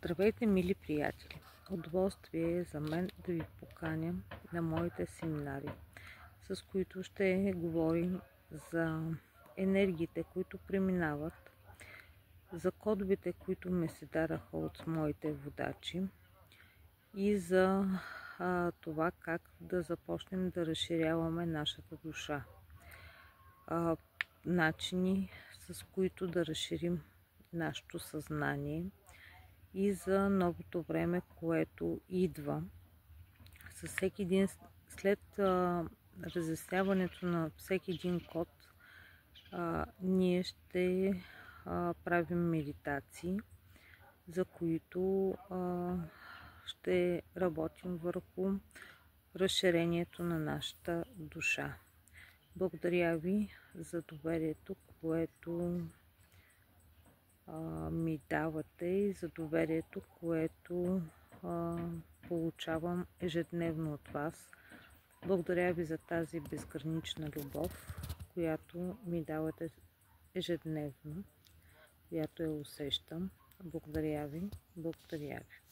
Здравейте, мили приятели! Удоволствие е за мен да ви поканя на моите семинари, с които ще говорим за енергиите, които преминават, за кодовете, които ме се дараха от моите водачи и за това как да започнем да разширяваме нашата душа. Начини, с които да разширим нашето съзнание и за новото време, което идва. Със всеки един, след разясняването на всеки един код, ние ще правим медитации, за които ще работим върху разширението на нашата душа. Благодаря ви за доверието, което ми давате, и за доверието, което получавам ежедневно от вас. Благодаря ви за тази безгранична любов, която ми давате ежедневно, която я усещам. Благодаря ви. Благодаря ви.